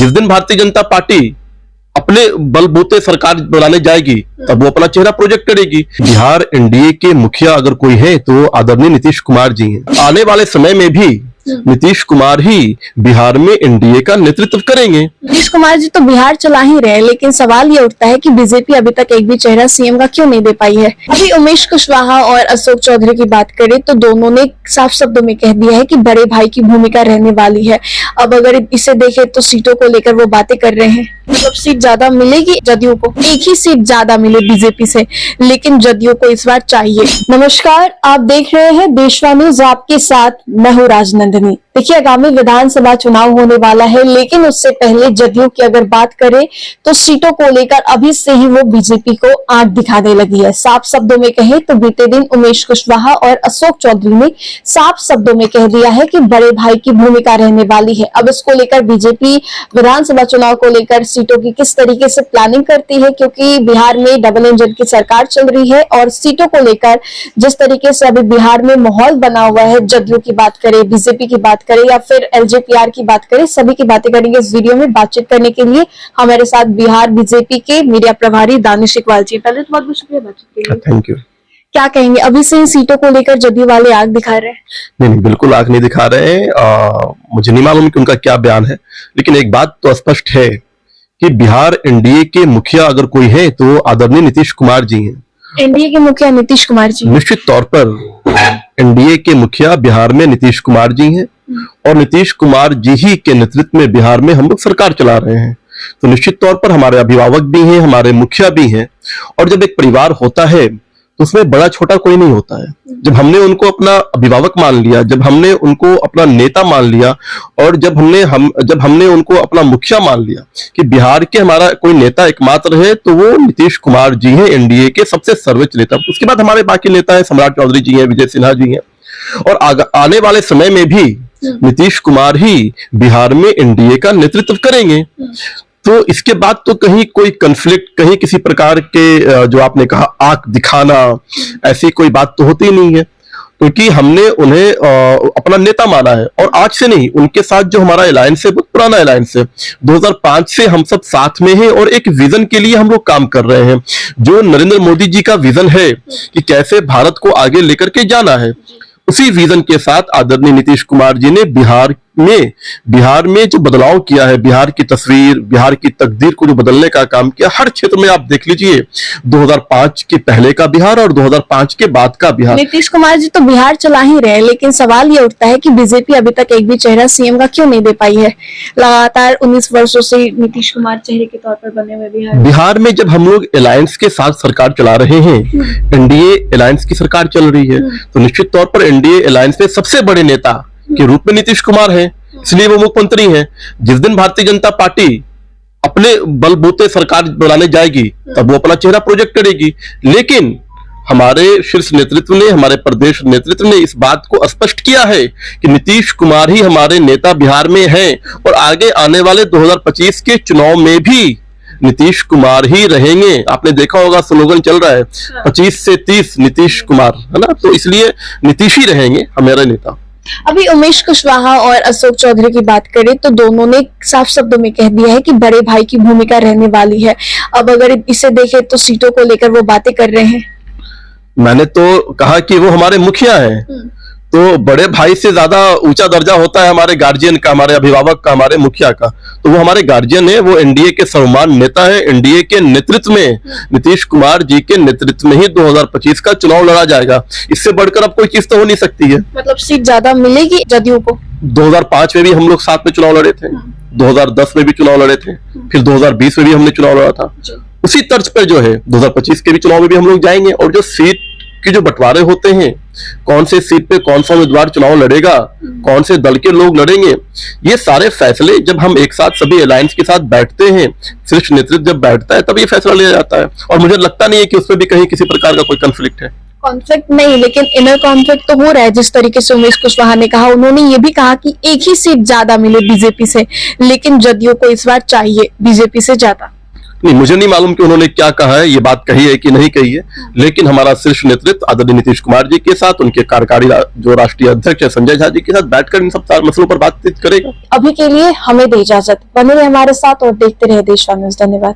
जिस दिन भारतीय जनता पार्टी अपने बलबूते सरकार बनाने जाएगी तब वो अपना चेहरा प्रोजेक्ट करेगी। बिहार एनडीए के मुखिया अगर कोई है तो आदरणीय नीतीश कुमार जी हैं। आने वाले समय में भी नीतीश कुमार ही बिहार में एनडीए का नेतृत्व करेंगे। नीतीश कुमार जी तो बिहार चला ही रहे हैं, लेकिन सवाल ये उठता है कि बीजेपी अभी तक एक भी चेहरा सीएम का क्यों नहीं दे पाई है। अभी उमेश कुशवाहा और अशोक चौधरी की बात करें तो दोनों ने साफ शब्दों में कह दिया है कि बड़े भाई की भूमिका रहने वाली है। अब अगर इसे देखें तो सीटों को लेकर वो बातें कर रहे हैं, मतलब सीट ज्यादा मिलेगी जदयू को, एक ही सीट ज्यादा मिले बीजेपी से, लेकिन जदयू को इस बार चाहिए। नमस्कार, आप देख रहे हैं देशवा न्यूज, आपके साथ मैं हूँ राजनंदिनी। देखिए, आगामी विधानसभा चुनाव होने वाला है, लेकिन उससे पहले जदयू की अगर बात करें तो सीटों को लेकर अभी से ही वो बीजेपी को आंख दिखाने लगी है। साफ शब्दों में कहे तो बीते दिन उमेश कुशवाहा और अशोक चौधरी ने साफ शब्दों में कह दिया है कि बड़े भाई की भूमिका रहने वाली है। अब इसको लेकर बीजेपी विधानसभा चुनाव को लेकर सीटों की किस तरीके से प्लानिंग करती है, क्योंकि बिहार में डबल इंजन की सरकार चल रही है और सीटों को लेकर जिस तरीके से अभी बिहार में माहौल बना हुआ है, जदयू की बात करें, बीजेपी की बात करें या फिर एलजेपीआर की बात करें, सभी की बातें करेंगे इस वीडियो में। बातचीत करने के लिए हमारे साथ बिहार बीजेपी के मीडिया प्रभारी दानिश इकबाल जी। पहले तो बहुत बहुत शुक्रिया बातचीत के लिए। Thank you. क्या कहेंगे, अभी से इन सीटों को लेकर जदयू वाले आग दिखा रहे हैं? नहीं, बिल्कुल आग नहीं दिखा रहे हैं। मुझे नहीं मालूम कि उनका क्या बयान है, लेकिन एक बात तो स्पष्ट है कि बिहार एनडीए के मुखिया अगर कोई है तो आदरणीय नीतीश कुमार जी हैं। एनडीए के मुखिया नीतीश कुमार जी? निश्चित तौर पर एनडीए के मुखिया बिहार में नीतीश कुमार जी हैं और नीतीश कुमार जी ही के नेतृत्व में बिहार में हम लोग सरकार चला रहे हैं। तो निश्चित तौर पर हमारे अभिभावक भी हैं, हमारे मुखिया भी हैं। और जब एक परिवार होता है तो उसमें बड़ा छोटा कोई नहीं होता है। जब हमने उनको अपना अभिभावक मान लिया, जब हमने उनको अपना नेता मान लिया और जब हमने उनको अपना मुखिया मान लिया कि बिहार के हमारा कोई नेता एकमात्र है, तो वो नीतीश कुमार जी हैं, एनडीए के सबसे सर्वोच्च नेता। उसके बाद हमारे बाकी नेता है, सम्राट चौधरी जी हैं, विजय सिन्हा जी हैं, और आने वाले समय में भी नीतीश कुमार ही बिहार में एनडीए का नेतृत्व करेंगे। तो इसके बाद तो कहीं कोई कन्फ्लिक्ट, कहीं किसी प्रकार के जो आपने कहा आंख दिखाना, ऐसी कोई बात तो होती नहीं है, क्योंकि हमने उन्हें अपना नेता माना है। और आज से नहीं, उनके साथ जो हमारा अलायंस है बहुत पुराना अलायंस है। 2005 से हम सब साथ में हैं और एक विजन के लिए हम लोग काम कर रहे हैं, जो नरेंद्र मोदी जी का विजन है कि कैसे भारत को आगे लेकर के जाना है। उसी विजन के साथ आदरणीय नीतीश कुमार जी ने बिहार में जो बदलाव किया है, बिहार की तस्वीर, बिहार की तकदीर को जो बदलने का काम किया, हर क्षेत्र में आप देख लीजिए, 2005 के पहले का बिहार और 2005 के बाद का बिहार। नीतीश कुमार जी तो बिहार चला ही रहे हैं, लेकिन सवाल ये उठता है कि बीजेपी अभी तक एक भी चेहरा सीएम का क्यों नहीं दे पाई है। लगातार 19 वर्षों से नीतीश कुमार चेहरे के तौर पर बने हुए बिहार में जब हम लोग अलायंस के साथ सरकार चला रहे हैं, एनडीए अलायंस की सरकार चल रही है, तो निश्चित तौर पर एनडीए अलायंस में सबसे बड़े नेता के रूप में नीतीश कुमार है, इसलिए वो मुख्यमंत्री हैं। जिस दिन भारतीय जनता पार्टी अपने बलबूते सरकार बनाने जाएगी तब वो अपना चेहरा प्रोजेक्ट करेगी। लेकिन हमारे शीर्ष नेतृत्व ने, हमारे प्रदेश नेतृत्व ने इस बात को स्पष्ट किया है कि नीतीश कुमार ही हमारे नेता बिहार में हैं और आगे आने वाले 2025 के चुनाव में भी नीतीश कुमार ही रहेंगे। आपने देखा होगा स्लोगन चल रहा है 25 से 30 नीतीश कुमार, है ना, तो इसलिए नीतीश ही रहेंगे हमारे नेता। अभी उमेश कुशवाहा और अशोक चौधरी की बात करें तो दोनों ने साफ शब्दों में कह दिया है कि बड़े भाई की भूमिका रहने वाली है। अब अगर इसे देखें तो सीटों को लेकर वो बातें कर रहे हैं। मैंने तो कहा कि वो हमारे मुखिया हैं, तो बड़े भाई से ज्यादा ऊंचा दर्जा होता है हमारे गार्जियन का, हमारे अभिभावक का, हमारे मुखिया का। तो वो हमारे गार्जियन है, वो एनडीए के सर्वमान्य नेता है। एनडीए के नेतृत्व में, नीतीश कुमार जी के नेतृत्व में ही 2025 का चुनाव लड़ा जाएगा। इससे बढ़कर अब कोई चीज तो हो नहीं सकती है। मतलब सीट ज्यादा मिलेगी जदयू को? 2005 में भी हम लोग साथ में चुनाव लड़े थे, 2010 में भी चुनाव लड़े थे, फिर 2020 में भी हमने चुनाव लड़ा था। उसी तर्ज पर जो है 2025 के भी चुनाव में भी हम लोग जाएंगे। और जो सीट के जो बंटवारे होते हैं, कौन से सीट पे कौन सा उम्मीदवार चुनाव लड़ेगा, कौन से दल के लोग लड़ेंगे, ये सारे फैसले जब हम एक साथ सभी अलायंस के साथ बैठते हैं, शीर्ष नेतृत्व जब बैठता है, तब ये फैसला लिया जाता है। और मुझे लगता नहीं है कि उसमें भी कहीं किसी प्रकार का कोई कॉन्फ्लिक्ट है। कॉन्फ्लिक्ट नहीं, लेकिन इनर कॉन्फ्लिक्ट तो हो रहा है। जिस तरीके से उमेश कुशवाहा ने कहा, उन्होंने ये भी कहा कि एक ही सीट ज्यादा मिले बीजेपी से, लेकिन जदयू को इस बार चाहिए बीजेपी से ज्यादा। नहीं, मुझे नहीं मालूम कि उन्होंने क्या कहा है, ये बात कही है कि नहीं कही है, लेकिन हमारा शीर्ष नेतृत्व आदरणीय नीतीश कुमार जी के साथ, उनके कार्यकारी जो राष्ट्रीय अध्यक्ष है संजय झा जी के साथ बैठकर इन सब मसलों पर बातचीत करेगा। अभी के लिए हमें दे इजाजत, बने रहे हमारे साथ और देखते रहे देशवा न्यूज। धन्यवाद।